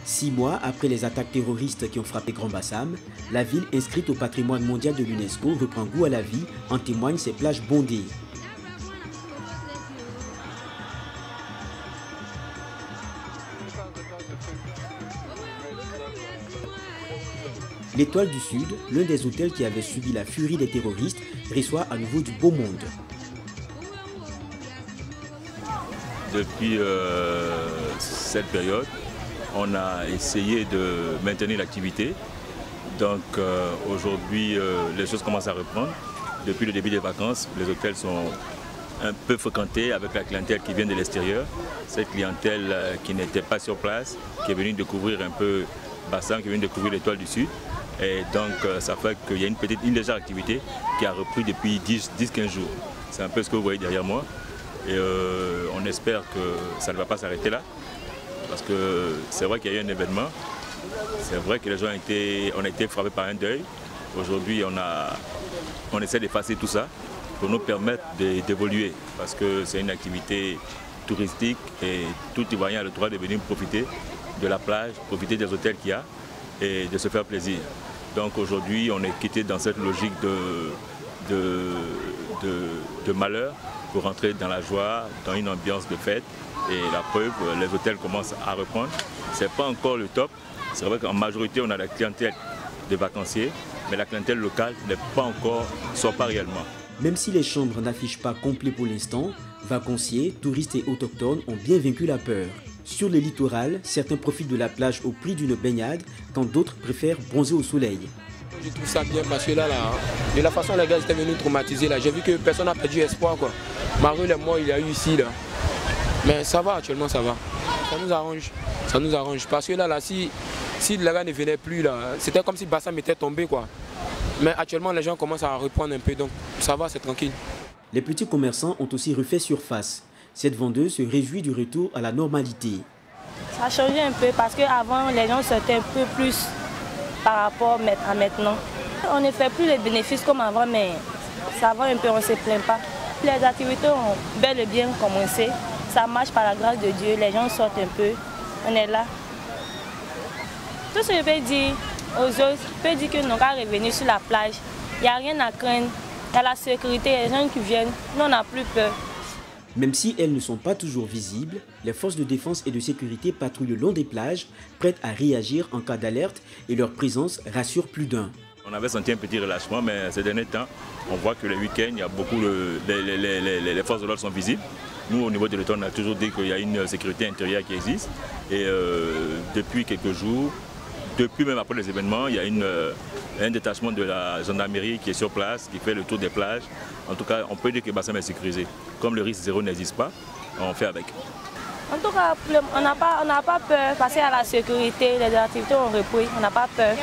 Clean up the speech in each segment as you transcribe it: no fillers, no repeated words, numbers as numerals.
6 mois après les attaques terroristes qui ont frappé Grand Bassam, la ville inscrite au patrimoine mondial de l'UNESCO reprend goût à la vie, en témoignent ses plages bondées. L'Étoile du Sud, l'un des hôtels qui avait subi la furie des terroristes, reçoit à nouveau du beau monde. Depuis cette période, on a essayé de maintenir l'activité. Donc aujourd'hui, les choses commencent à reprendre. Depuis le début des vacances, les hôtels sont un peu fréquentés avec la clientèle qui vient de l'extérieur. Cette clientèle qui n'était pas sur place, qui est venue découvrir un peu Bassam, qui vient découvrir l'Étoile du Sud. Et donc ça fait qu'il y a une légère activité qui a repris depuis 10-15 jours. C'est un peu ce que vous voyez derrière moi. Et on espère que ça ne va pas s'arrêter là. Parce que c'est vrai qu'il y a eu un événement. C'est vrai que les gens ont été frappés par un deuil. Aujourd'hui, on essaie d'effacer tout ça pour nous permettre d'évoluer. Parce que c'est une activité touristique et tout Ivoirien a le droit de venir profiter de la plage, profiter des hôtels qu'il y a et de se faire plaisir. Donc aujourd'hui, on est quitté dans cette logique de malheur pour rentrer dans la joie, dans une ambiance de fête. Et la preuve, les hôtels commencent à reprendre. Ce n'est pas encore le top. C'est vrai qu'en majorité, on a la clientèle de vacanciers, mais la clientèle locale n'est pas encore, soit pas réellement. Même si les chambres n'affichent pas complet pour l'instant, vacanciers, touristes et autochtones ont bien vaincu la peur. Sur le littoral, certains profitent de la plage au prix d'une baignade, quand d'autres préfèrent bronzer au soleil. Je trouve ça bien parce que là, de la façon les gars étaient venus traumatiser, là, j'ai vu que personne n'a perdu espoir, quoi. Marie et moi, il y a eu ici, là. Mais ça va, actuellement, ça va. Ça nous arrange. Ça nous arrange. Parce que là si les gars ne venaient plus, là, c'était comme si Bassam était tombé, quoi. Mais actuellement, les gens commencent à reprendre un peu, donc ça va, c'est tranquille. Les petits commerçants ont aussi refait surface. Cette vendeuse se réjouit du retour à la normalité. Ça a changé un peu parce qu'avant, les gens sortaient un peu plus par rapport à maintenant. On ne fait plus les bénéfices comme avant, mais ça va un peu, on ne se plaint pas. Les activités ont bel et bien commencé. Ça marche par la grâce de Dieu, les gens sortent un peu, on est là. Tout ce que je peux dire aux autres, je peux dire que nous n'avons qu'à revenir sur la plage. Il n'y a rien à craindre, il y a la sécurité, les gens qui viennent, nous on n'a plus peur. Même si elles ne sont pas toujours visibles, les forces de défense et de sécurité patrouillent le long des plages, prêtes à réagir en cas d'alerte, et leur présence rassure plus d'un. On avait senti un petit relâchement, mais ces derniers temps, on voit que les week-ends, il y a beaucoup les forces de l'ordre sont visibles. Nous, au niveau de l'État, on a toujours dit qu'il y a une sécurité intérieure qui existe. Et depuis quelques jours, depuis même après les événements, il y a un détachement de la gendarmerie qui est sur place, qui fait le tour des plages. En tout cas, on peut dire que Bassam est sécurisé. Comme le risque zéro n'existe pas, on fait avec. En tout cas, on n'a pas peur parce qu'à la sécurité, les activités ont repris, on n'a pas peur.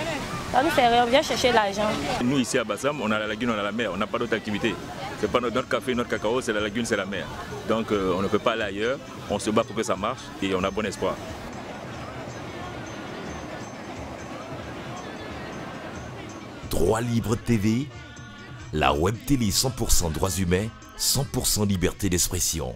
Ça nous fait rien, on vient chercher l'argent. Nous, ici à Bassam, on a la lagune, on a la mer, on n'a pas d'autre activité. C'est pas notre café, notre cacao, c'est la lagune, c'est la mer. Donc on ne peut pas aller ailleurs, on se bat pour que ça marche et on a bon espoir. Droit Libre TV, la web télé 100% droits humains, 100% liberté d'expression.